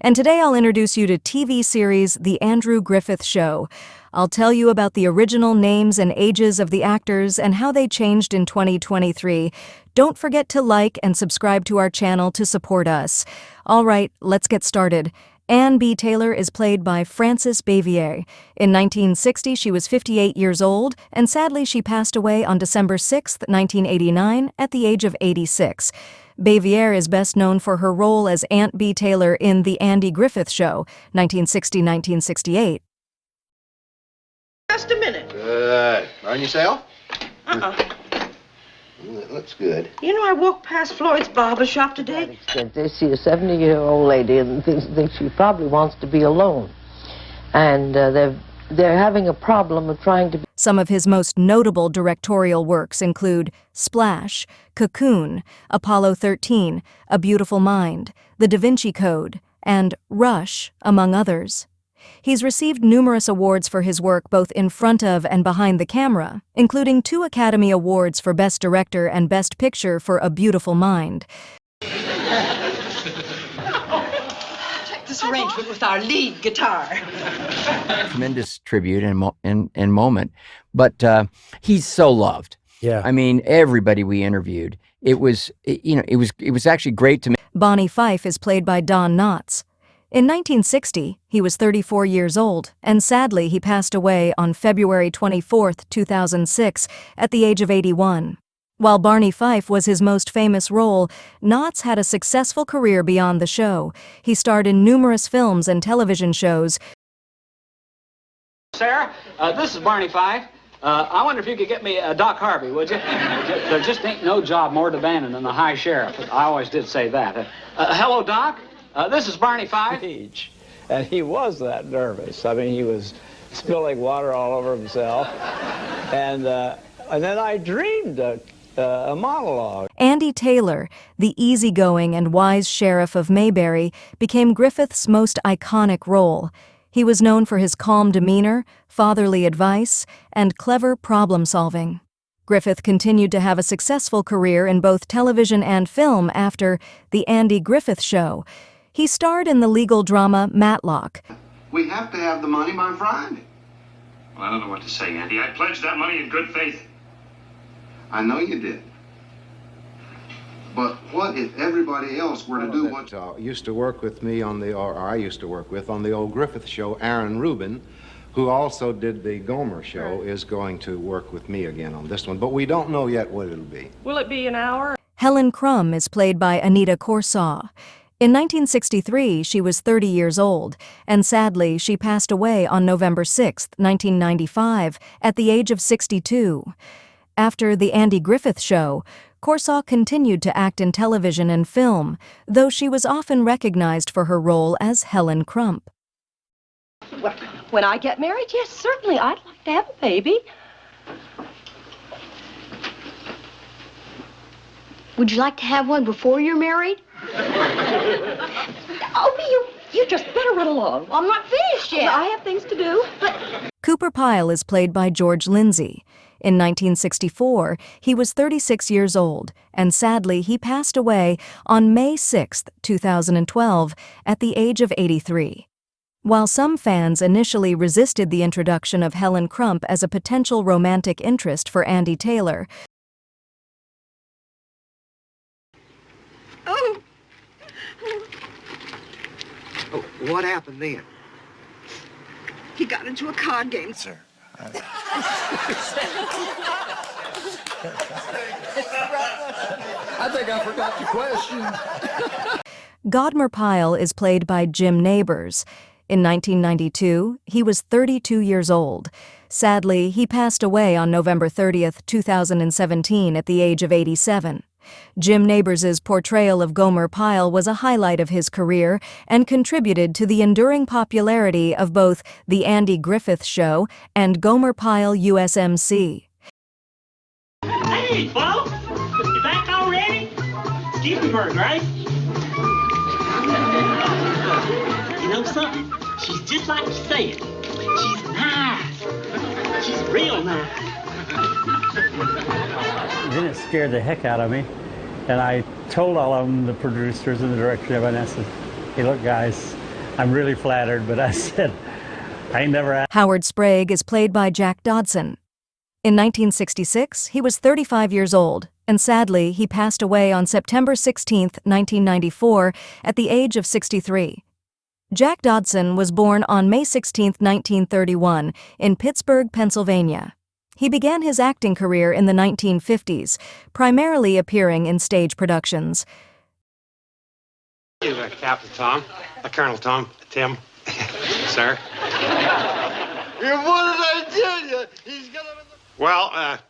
and today I'll introduce you to TV series The Andrew Griffith Show. I'll tell you about the original names and ages of the actors and how they changed in 2023. Don't forget to like and subscribe to our channel to support us. All right, let's get started. Ann B. Taylor is played by Frances Bavier. In 1960, she was 58 years old, and sadly she passed away on December 6, 1989, at the age of 86. Bavier is best known for her role as Aunt B. Taylor in The Andy Griffith Show, 1960-1968. Just a minute. Good. On yourself? Uh-uh. It looks good. You know, I walked past Floyd's barber shop today. They see a 70-year-old lady and think she probably wants to be alone. And they're having a problem of trying to be. Some of his most notable directorial works include Splash, Cocoon, Apollo 13, A Beautiful Mind, The Da Vinci Code, and Rush, among others. He's received numerous awards for his work both in front of and behind the camera, including 2 Academy Awards for Best Director and Best Picture for A Beautiful Mind. Check this arrangement with our lead guitar. Tremendous tribute and moment, but he's so loved. Yeah. I mean, everybody we interviewed, it was actually great to me. Bonnie Fife is played by Don Knotts. In 1960, he was 34 years old, and sadly he passed away on February 24, 2006, at the age of 81. While Barney Fife was his most famous role, Knotts had a successful career beyond the show. He starred in numerous films and television shows. Sarah, this is Barney Fife. I wonder if you could get me Doc Harvey, would you? There just ain't no job more demanding than the high sheriff. I always did say that. Hello, Doc. This is Barney Fife. And he was that nervous. I mean, he was spilling water all over himself. And then I dreamed a monologue. Andy Taylor, the easygoing and wise sheriff of Mayberry, became Griffith's most iconic role. He was known for his calm demeanor, fatherly advice, and clever problem-solving. Griffith continued to have a successful career in both television and film after The Andy Griffith Show. He starred in the legal drama Matlock. We have to have the money by Friday. Well, I don't know what to say, Andy. I pledged that money in good faith. I know you did. But what if everybody else were to do what... used to work with me on the, or I used to work with on the old Griffith Show, Aaron Rubin, who also did the Gomer Show, is going to work with me again on this one. But we don't know yet what it'll be. Will it be an hour? Helen Crum is played by Anita Corsaw. In 1963, she was 30 years old, and sadly, she passed away on November 6, 1995, at the age of 62. After The Andy Griffith Show, Corsaw continued to act in television and film, though she was often recognized for her role as Helen Crump. Well, when I get married, yes, certainly, I'd like to have a baby. Would you like to have one before you're married? Oh, you just better run along. I'm not finished yet. Well, I have things to do. Cooper Pyle is played by George Lindsay. In 1964, he was 36 years old, and sadly, he passed away on May 6, 2012, at the age of 83. While some fans initially resisted the introduction of Helen Crump as a potential romantic interest for Andy Taylor, Oh, what happened then? He got into a card game. Sir. I think I forgot your question. Godmer Pyle is played by Jim Nabors. In 1992, he was 32 years old. Sadly, he passed away on November 30, 2017, at the age of 87. Jim Nabors' portrayal of Gomer Pyle was a highlight of his career and contributed to the enduring popularity of both The Andy Griffith Show and Gomer Pyle USMC. Hey, folks! You back already? Stevenberg, right? You know something? She's just like you said. She's nice. She's real nice. Then it scared the heck out of me. And I told all of them, the producers and the director, and I said, hey, look, guys, I'm really flattered, but I said, I ain't never asked. Howard Sprague is played by Jack Dodson. In 1966, he was 35 years old, and sadly, he passed away on September 16, 1994, at the age of 63. Jack Dodson was born on May 16, 1931, in Pittsburgh, Pennsylvania. He began his acting career in the 1950s, primarily appearing in stage productions. You, Captain Tom, Colonel Tom, Tim, sir. What did I tell you? He's gonna... Well,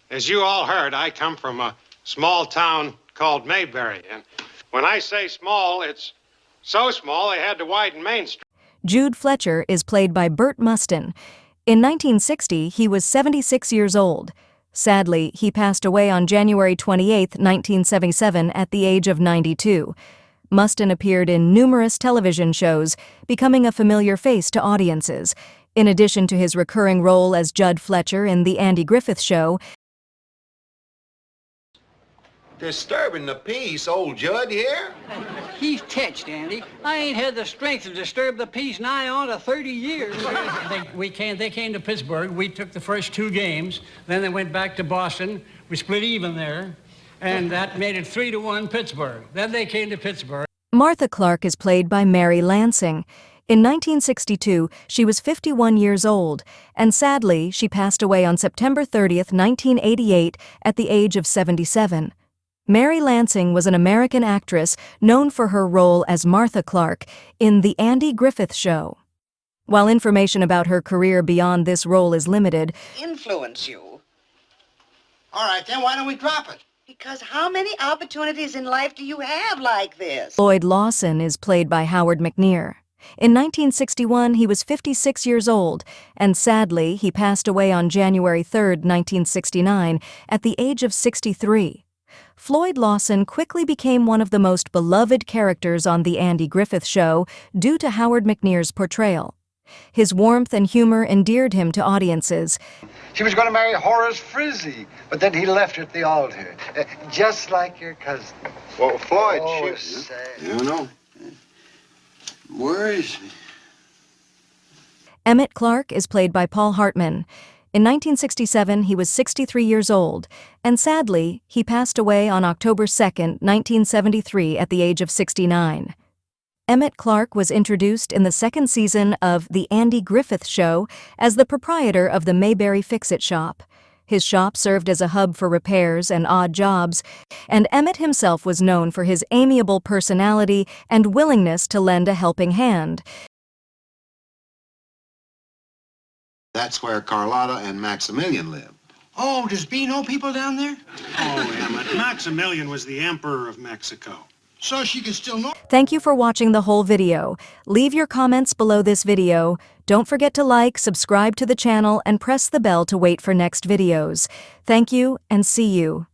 as you all heard, I come from a small town called Mayberry, and when I say small, it's so small they had to widen Main Street. Jude Fletcher is played by Burt Mustin. In 1960, he was 76 years old. Sadly, he passed away on January 28, 1977, at the age of 92. Mustin appeared in numerous television shows, becoming a familiar face to audiences. In addition to his recurring role as Judd Fletcher in The Andy Griffith Show, Disturbing the peace, old Judd here? He's touched, Andy. I ain't had the strength to disturb the peace nigh on to 30 years. They came to Pittsburgh. We took the first 2 games. Then they went back to Boston. We split even there. And that made it 3-1 Pittsburgh. Then they came to Pittsburgh. Martha Clark is played by Mary Lansing. In 1962, she was 51 years old, and sadly, she passed away on September 30, 1988, at the age of 77. Mary Lansing was an American actress known for her role as Martha Clark in The Andy Griffith Show. While information about her career beyond this role is limited, Influence you. All right, then why don't we drop it? Because how many opportunities in life do you have like this? Lloyd Lawson is played by Howard McNear. In 1961, he was 56 years old, and sadly, he passed away on January 3, 1969, at the age of 63. Floyd Lawson quickly became one of the most beloved characters on The Andy Griffith Show due to Howard McNear's portrayal. His warmth and humor endeared him to audiences. She was going to marry Horace Frizzy, but then he left her at the altar, just like your cousin. Well, Floyd, You know. Worries me. Emmett Clark is played by Paul Hartman. In 1967, he was 63 years old, and sadly, he passed away on October 2, 1973, at the age of 69. Emmett Clark was introduced in the second season of The Andy Griffith Show as the proprietor of the Mayberry Fix-It shop. His shop served as a hub for repairs and odd jobs, and Emmett himself was known for his amiable personality and willingness to lend a helping hand. That's where Carlotta and Maximilian live. Oh, does B know people down there? Oh, Emmett, Maximilian was the Emperor of Mexico. So she can still know. Thank you for watching the whole video. Leave your comments below this video. Don't forget to like, subscribe to the channel, and press the bell to wait for next videos. Thank you, and see you.